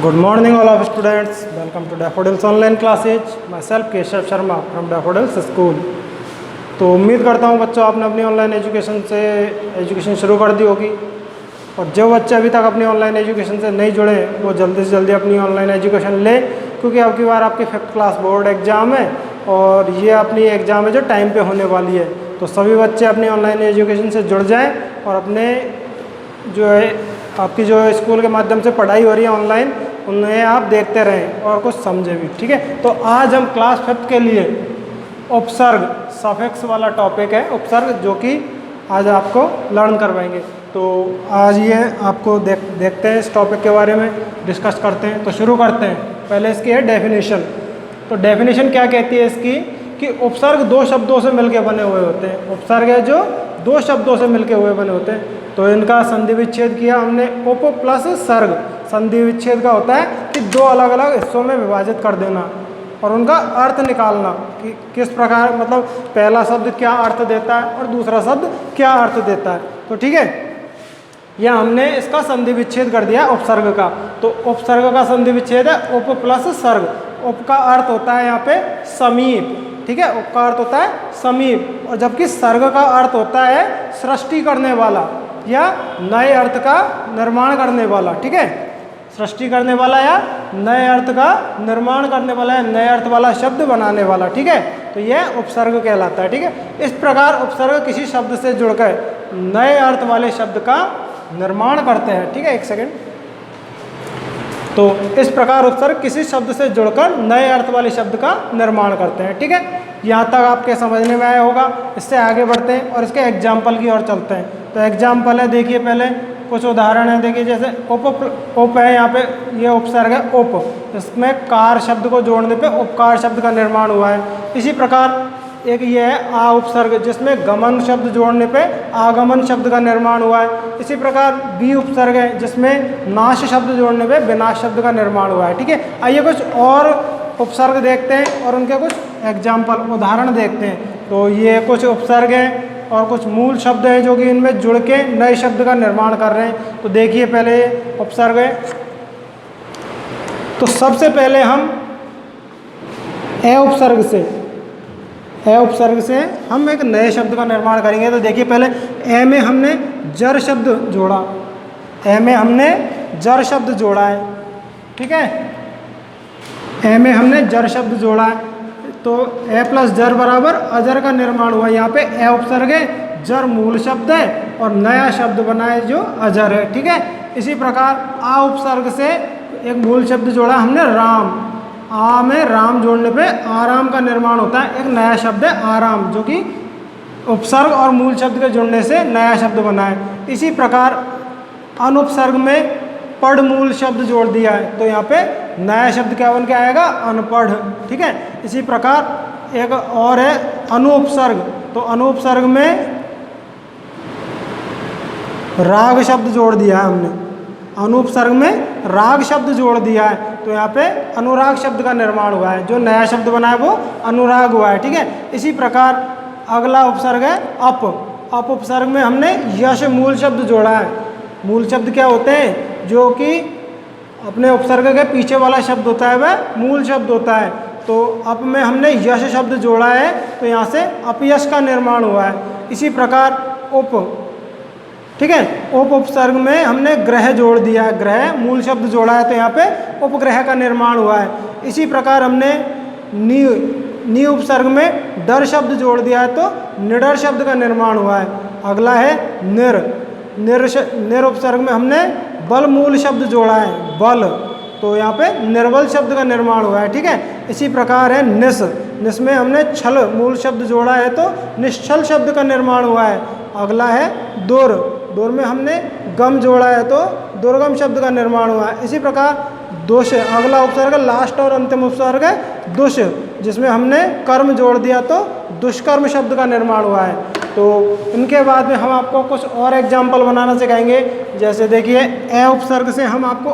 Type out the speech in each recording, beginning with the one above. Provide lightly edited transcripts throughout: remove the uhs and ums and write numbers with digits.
Good morning all of students. Welcome to Daffodils online classes. Myself Keshav Sharma from Daffodils School. तो उम्मीद करता हूँ बच्चों आपने अपनी ऑनलाइन एजुकेशन शुरू कर दी होगी, और जो बच्चे अभी तक अपनी ऑनलाइन एजुकेशन से नहीं जुड़े वो जल्दी से जल्दी अपनी ऑनलाइन एजुकेशन ले, क्योंकि अब की बार आपकी 5th क्लास बोर्ड एग्ज़ाम है और ये अपनी एग्ज़ाम है जो टाइम पे होने वाली है। तो सभी बच्चे अपनी ऑनलाइन एजुकेशन से जुड़ जाएँ और अपने जो है आपकी जो स्कूल के माध्यम से पढ़ाई हो रही है ऑनलाइन, उन्हें आप देखते रहें और कुछ समझें भी। ठीक है, तो आज हम क्लास 5th के लिए उपसर्ग सफिक्स वाला टॉपिक है, उपसर्ग, जो कि आज आपको लर्न करवाएंगे। तो आज ये आपको देखते हैं, इस टॉपिक के बारे में डिस्कस करते हैं। तो शुरू करते हैं। पहले इसकी है डेफिनेशन। तो डेफिनेशन क्या कहती है इसकी, कि उपसर्ग दो शब्दों से मिलकर बने हुए होते हैं। उपसर्ग है जो दो शब्दों से मिलके हुए बने होते हैं। तो इनका संधि विच्छेद किया हमने, उप प्लस सर्ग। संधि विच्छेद का होता है कि दो अलग अलग हिस्सों में विभाजित कर देना और उनका अर्थ निकालना कि किस प्रकार, मतलब पहला शब्द क्या अर्थ देता है और दूसरा शब्द क्या अर्थ देता है। तो ठीक है, यह हमने इसका संधि विच्छेद कर दिया उपसर्ग का। तो उपसर्ग का संधि विच्छेद है उप प्लस सर्ग। उप का अर्थ होता है यहाँ पे समीप, ठीक है, उप का अर्थ होता है समीप, और जबकि सर्ग का अर्थ होता है सृष्टि करने वाला या नए अर्थ का निर्माण करने वाला। ठीक है, सृष्टि करने वाला या नए अर्थ का निर्माण करने वाला या नए अर्थ वाला शब्द बनाने वाला। ठीक है, तो यह उपसर्ग कहलाता है। ठीक है, इस प्रकार उपसर्ग किसी शब्द से जुड़कर नए अर्थ वाले शब्द का निर्माण करते हैं। ठीक है, एक सेकेंड। तो इस प्रकार उपसर्ग किसी शब्द से जुड़कर नए अर्थ वाले शब्द का निर्माण करते हैं। ठीक है, यहाँ तक आपके समझने में आया होगा। इससे आगे बढ़ते हैं और इसके एग्जाम्पल की ओर चलते हैं। तो एग्जाम्पल है, देखिए पहले कुछ उदाहरण है। देखिए जैसे उप है, यहाँ पे ये उपसर्ग है उप, इसमें कार शब्द को जोड़ने पे उपकार शब्द का निर्माण हुआ है। इसी प्रकार एक ये है आ उपसर्ग, जिसमें गमन शब्द जोड़ने पे आगमन शब्द का निर्माण हुआ है। इसी प्रकार बी उपसर्ग है, जिसमें नाश शब्द जोड़ने पे विनाश शब्द का निर्माण हुआ है। ठीक है, आइए कुछ और उपसर्ग देखते हैं और उनके कुछ एग्जाम्पल उदाहरण देखते हैं। तो ये कुछ उपसर्ग हैं और कुछ मूल शब्द हैं जो कि इनमें जुड़ के नए शब्द का निर्माण कर रहे हैं। तो देखिए पहले उपसर्ग है, तो सबसे पहले हम ए उपसर्ग से हम एक नए शब्द का निर्माण करेंगे। तो देखिए पहले ए में हमने जर शब्द जोड़ा, ए में हमने जर शब्द जोड़ा है। ठीक है, ए में हमने जर शब्द जोड़ा है, तो ए प्लस जर बराबर अजर का निर्माण हुआ। यहाँ पे ए उपसर्ग है, जर मूल शब्द है और नया शब्द बना है जो अजर है। ठीक है, इसी प्रकार आ उपसर्ग से एक मूल शब्द जोड़ा हमने राम। आ में राम जोड़ने पे आराम का निर्माण होता है, एक नया शब्द है आराम, जो कि उपसर्ग और मूल शब्द के जुड़ने से नया शब्द बना है। इसी प्रकार अनुपसर्ग में पढ़ मूल शब्द जोड़ दिया है, तो यहाँ पे नया शब्द क्या बन के आएगा, अनपढ़। ठीक है, इसी प्रकार एक और है अनुपसर्ग। तो अनुपसर्ग में राग शब्द जोड़ दिया है हमने, अनुपसर्ग में राग शब्द जोड़ दिया है, तो यहाँ पे अनुराग शब्द का निर्माण हुआ है, जो नया शब्द बना है वो अनुराग हुआ है। ठीक है, इसी प्रकार अगला उपसर्ग है अप। अप उपसर्ग में हमने यश मूल शब्द जोड़ा है। मूल शब्द क्या होते हैं, जो कि अपने उपसर्ग के पीछे वाला शब्द होता है वह मूल शब्द होता है। तो अप में हमने यश शब्द जोड़ा है, तो यहाँ से अपयश का निर्माण हुआ है। इसी प्रकार उप, ठीक है, उप उपसर्ग में हमने ग्रह जोड़ दिया है, ग्रह मूल शब्द जोड़ा है, तो यहाँ पे उपग्रह का निर्माण हुआ है। इसी प्रकार हमने नी उपसर्ग में डर शब्द जोड़ दिया है, तो निडर शब्द का निर्माण हुआ है। अगला है निर उपसर्ग में हमने बल मूल शब्द जोड़ा है, बल, तो यहाँ पे निर्बल शब्द का निर्माण हुआ है। ठीक है, इसी प्रकार है निस में हमने छल मूल शब्द जोड़ा है, तो निश्चल शब्द का निर्माण हुआ है। अगला है दूर में हमने गम जोड़ा है, तो दुर्गम शब्द का निर्माण हुआ है। इसी प्रकार दोष, अगला उपसर्ग लास्ट और अंतिम उपसर्ग है दुष, जिसमें हमने कर्म जोड़ दिया, तो दुष्कर्म शब्द का निर्माण हुआ है। तो इनके बाद में हम आपको कुछ और एग्जाम्पल बनाना सिखाएंगे। जैसे देखिए ए उपसर्ग से हम आपको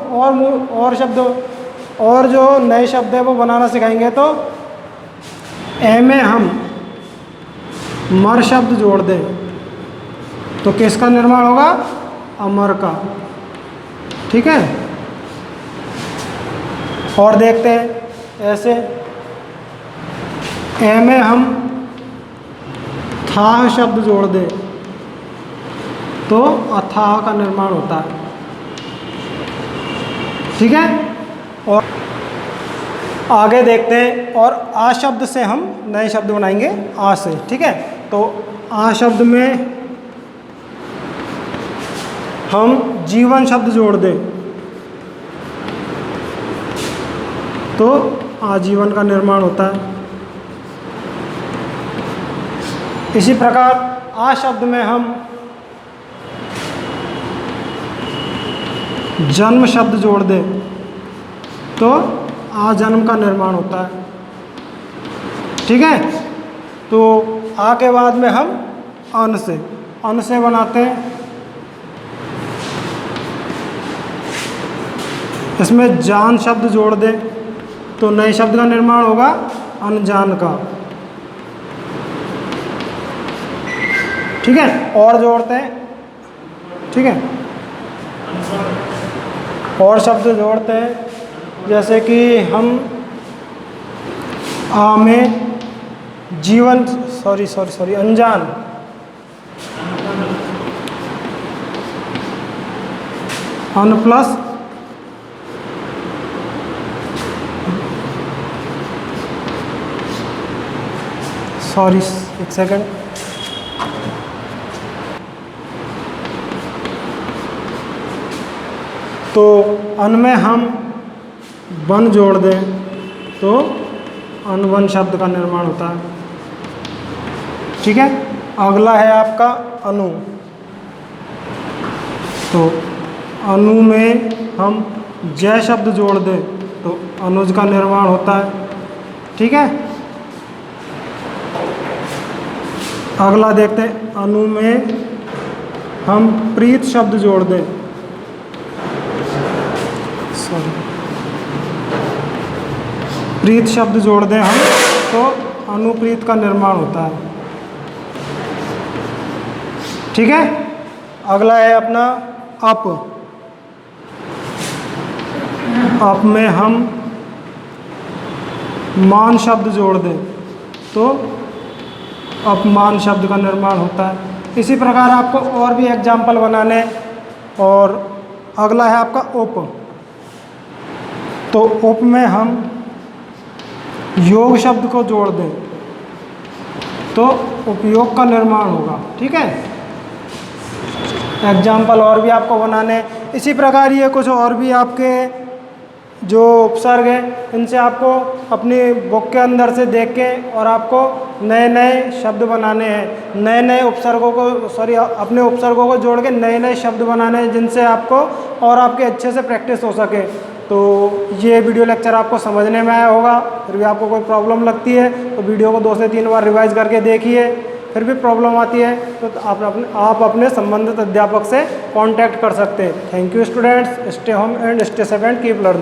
और शब्द और जो नए शब्द है वो बनाना सिखाएंगे। तो ए में हम मर शब्द जोड़ दें, तो किसका निर्माण होगा, अमर का। ठीक है, और देखते हैं ऐसे ए में हम थाह शब्द जोड़ दें तो अथाह का निर्माण होता है। ठीक है, और आगे देखते हैं। और आ शब्द से हम नए शब्द बनाएंगे आ से। ठीक है, तो आ शब्द में हम जीवन शब्द जोड़ दें तो आजीवन का निर्माण होता है। इसी प्रकार आ शब्द में हम जन्म शब्द जोड़ दें तो आजन्म का निर्माण होता है। ठीक है, तो आ के बाद में हम अन से बनाते हैं। इसमें जान शब्द जोड़ दें तो नए शब्द का निर्माण होगा अनजान का। ठीक है, और जोड़ते हैं। ठीक है, और शब्द जोड़ते हैं जैसे कि हम आ में जीवन सॉरी अनजान, अन प्लस सॉरी एक सेकंड, तो अन में हम वन जोड़ दें तो अनवन शब्द का निर्माण होता है। ठीक है, अगला है आपका अनु। तो अनु में हम जय शब्द जोड़ दें तो अनुज का निर्माण होता है। ठीक है, अगला देखते हैं। अनु में हम प्रीत शब्द जोड़ दें, प्रीत शब्द जोड़ दें हम तो अनुप्रीत का निर्माण होता है। ठीक है, अगला है अपना अप। अप में हम मान शब्द जोड़ दें तो अपमान शब्द का निर्माण होता है। इसी प्रकार आपको और भी एग्जाम्पल बनाने हैं। और अगला है आपका उप। तो उप में हम योग शब्द को जोड़ दें तो उपयोग का निर्माण होगा। ठीक है, एग्जाम्पल और भी आपको बनाने हैं। इसी प्रकार ये कुछ और भी आपके जो उपसर्ग हैं इनसे आपको अपनी बुक के अंदर से देख के और आपको नए नए शब्द बनाने हैं। नए नए उपसर्गों को अपने उपसर्गों को जोड़ के नए नए शब्द बनाने हैं जिनसे आपको और आपके अच्छे से प्रैक्टिस हो सके। तो ये वीडियो लेक्चर आपको समझने में आया होगा। फिर भी आपको कोई प्रॉब्लम लगती है तो वीडियो को 2 से 3 बार रिवाइज करके देखिए। फिर भी प्रॉब्लम आती है तो आप अपने संबंधित अध्यापक से कांटेक्ट कर सकते हैं। Thank you students, stay home and stay safe and keep learning.